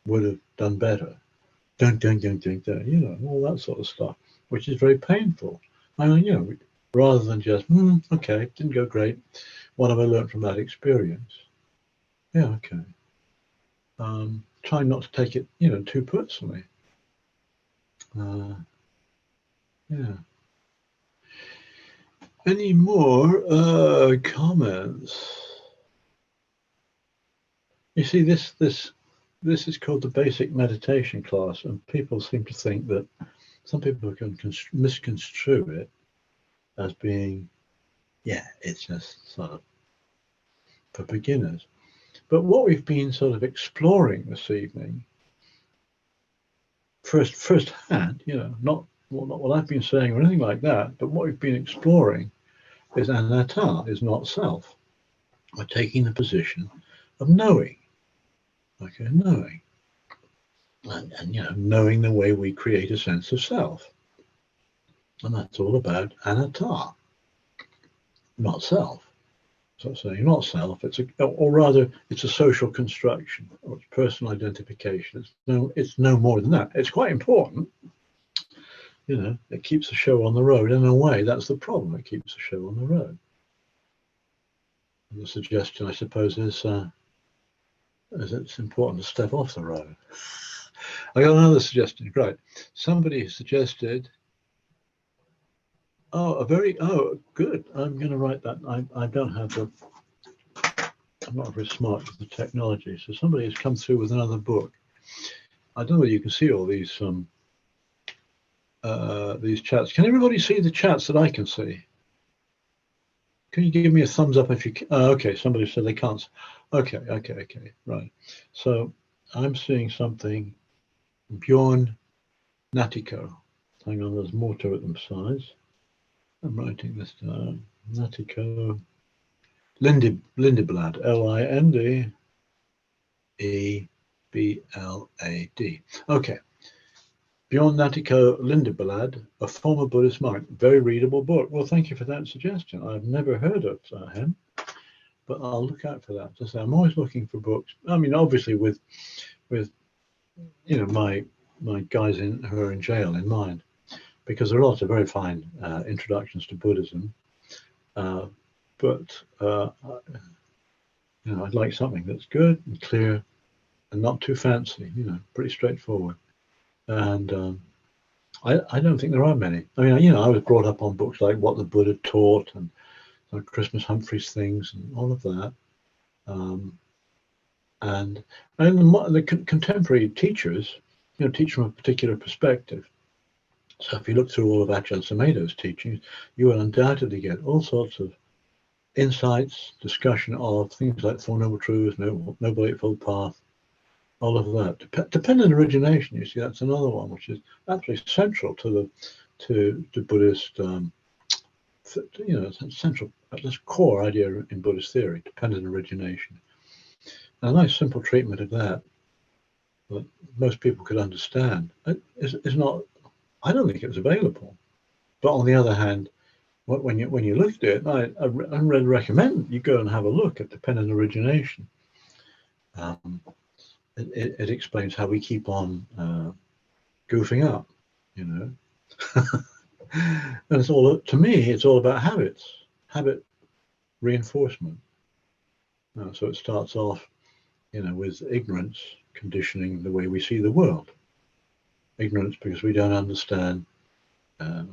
would have, done better. Don't, you know, all that sort of stuff, which is very painful. I mean, you know, rather than just, okay, didn't go great. What have I learned from that experience? Yeah, okay. Try not to take it, you know, too personally. Yeah. Any more comments? You see, this is called the basic meditation class, and people seem to think that some people can misconstrue it as being, yeah, it's just sort of for beginners. But what we've been sort of exploring this evening, firsthand, you know, not what I've been saying or anything like that, but what we've been exploring is anatta, is not self. We're taking the position of knowing, okay, knowing. And you know, knowing the way we create a sense of self. And that's all about anatta, not self. So saying not self, or rather, it's a social construction, or it's personal identification. It's no more than that. It's quite important. You know, it keeps the show on the road. In a way, that's the problem. It keeps the show on the road. And the suggestion, I suppose, is it's important to step off the road. I got another suggestion. Right. Somebody suggested, good. I'm going to write that. I don't have I'm not very smart with the technology. So somebody has come through with another book. I don't know whether you can see all these chats. Can everybody see the chats that I can see? Can you give me a thumbs up if you can? Okay, somebody said they can't. Okay, right. So I'm seeing something. Bjorn Natiko. Hang on, there's more to it than size. I'm writing this down. Natiko. Lindeblad. Lindeblad. Okay. Bjorn Natiko Lindeblad, a former Buddhist monk. Very readable book. Well, thank you for that suggestion. I've never heard of him, but I'll look out for that. Just I'm always looking for books. I mean, obviously with you know my guys who are in jail in mind, because there are lots of very fine introductions to Buddhism, but you know, I'd like something that's good and clear and not too fancy. You know, pretty straightforward. And I don't think there are many. I mean, you know, I was brought up on books like What the Buddha Taught and Christmas Humphreys things and all of that. And the contemporary teachers, you know, teach from a particular perspective. So if you look through all of Ajahn Sumedho's teachings, you will undoubtedly get all sorts of insights, discussion of things like Four Noble Truths, Noble Eightfold Path, all of that. Dependent origination, you see, that's another one which is absolutely central to Buddhist, you know, central, this core idea in Buddhist theory, dependent origination. And a nice simple treatment of that most people could understand is not. I don't think it was available. But on the other hand, when you look at it, I really recommend you go and have a look at dependent origination. It explains how we keep on goofing up, you know. And it's all, to me, it's all about habit reinforcement. So it starts off, you know, with ignorance conditioning the way we see the world. Ignorance because we don't understand the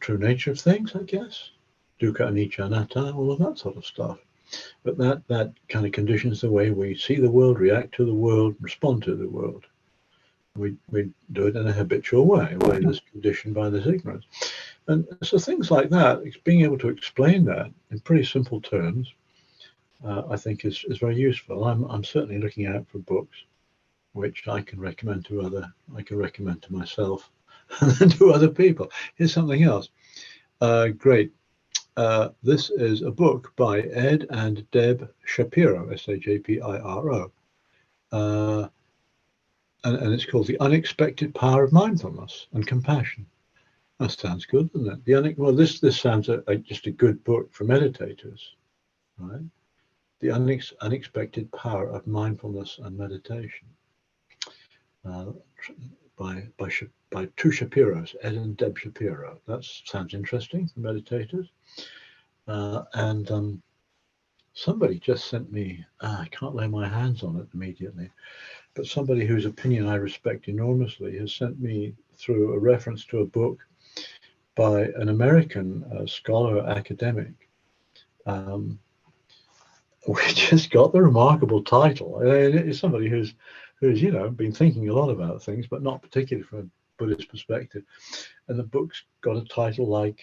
true nature of things, I guess. Dukkha, anicca, anatta, all of that sort of stuff. But that kind of conditions the way we see the world, react to the world, respond to the world. We do it in a habitual way that's conditioned by this ignorance. And so things like that, being able to explain that in pretty simple terms, I think is very useful. I'm certainly looking out for books which I can recommend to myself and then to other people. Here's something else. Great. This is a book by Ed and Deb Shapiro, Shapiro. And it's called The Unexpected Power of Mindfulness and Compassion. That sounds good, doesn't it? Well, this sounds like just a good book for meditators, right? The Unexpected Power of Mindfulness and Meditation, by two Shapiros, Ed and Deb Shapiro. That sounds interesting for meditators. And somebody just sent me, I can't lay my hands on it immediately, but somebody whose opinion I respect enormously has sent me through a reference to a book by an American scholar academic, which has got the remarkable title. It's somebody who's been thinking a lot about things, but not particularly from a Buddhist perspective. And the book's got a title like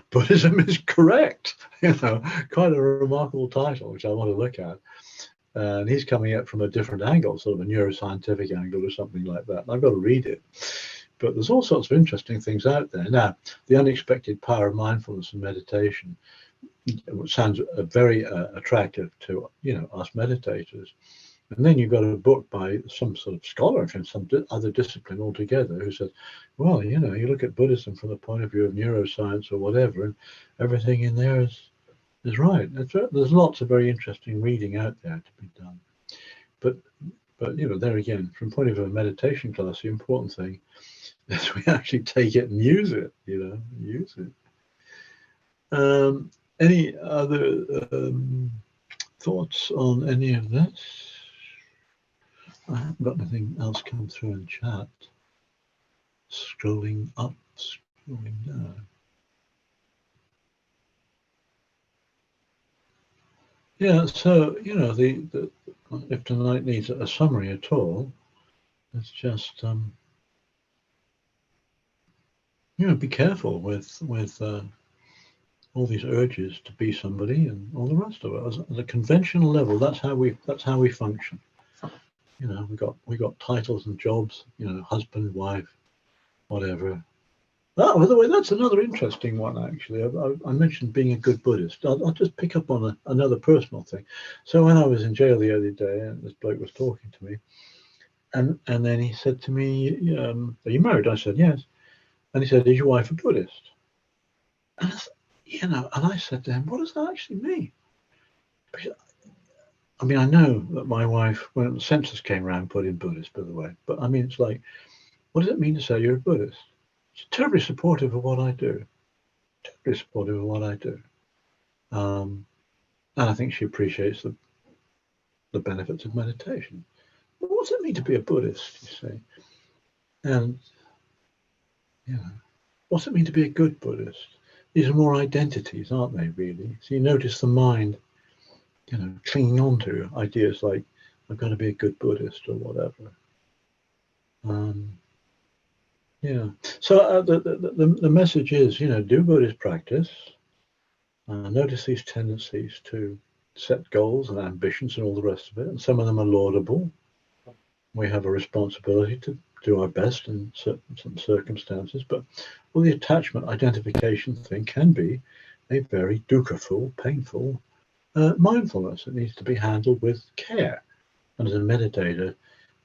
Buddhism is Correct. Quite a remarkable title, which I want to look at. And he's coming at from a different angle, sort of a neuroscientific angle or something like that. And I've got to read it. But there's all sorts of interesting things out there. Now, The Unexpected Power of Mindfulness and Meditation sounds very attractive to us meditators. And then you've got a book by some sort of scholar from some other discipline altogether who says, well, you look at Buddhism from the point of view of neuroscience or whatever, and everything in there is right. There's lots of very interesting reading out there to be done. But there again, from the point of view of a meditation class, the important thing is we actually take it and use it, use it. Any other thoughts on any of this? I haven't got anything else come through in chat. Scrolling up, scrolling down. Yeah, so if tonight needs a summary at all, it's just be careful with all these urges to be somebody and all the rest of it. At a conventional level, that's how we function. We got titles and jobs, husband, wife, whatever. Oh, by the way, that's another interesting one, actually. I mentioned being a good Buddhist. I'll just pick up on another personal thing. So when I was in jail the other day, and this bloke was talking to me, and then he said to me, are you married? I said, yes. And he said, is your wife a Buddhist? And I said to him, what does that actually mean? Because, I mean, I know that my wife, when the census came around, put in Buddhist, by the way. But I mean, it's like, what does it mean to say you're a Buddhist? She's terribly supportive of what I do. Terribly supportive of what I do. And I think she appreciates the benefits of meditation. Well, what does it mean to be a Buddhist, you see? And, what's it mean to be a good Buddhist? These are more identities, aren't they, really? So you notice the mind, clinging on to ideas like, I've got to be a good Buddhist or whatever. So the message is, do Buddhist practice. Notice these tendencies to set goals and ambitions and all the rest of it. And some of them are laudable. We have a responsibility to do our best in some circumstances. But the attachment identification thing can be a very dukkha-full, painful mindfulness. It needs to be handled with care. And as a meditator,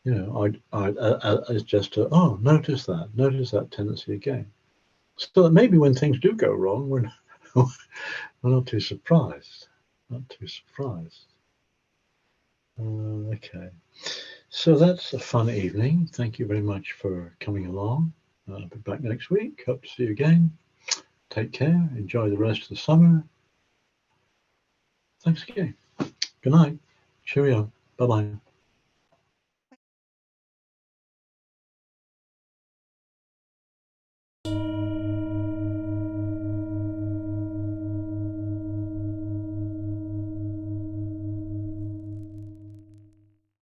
it's just notice that tendency again. So that maybe when things do go wrong, we're not too surprised. Okay. So that's a fun evening. Thank you very much for coming along. I'll be back next week. Hope to see you again. Take care. Enjoy the rest of the summer. Thanks again. Good night. Cheerio. Bye-bye.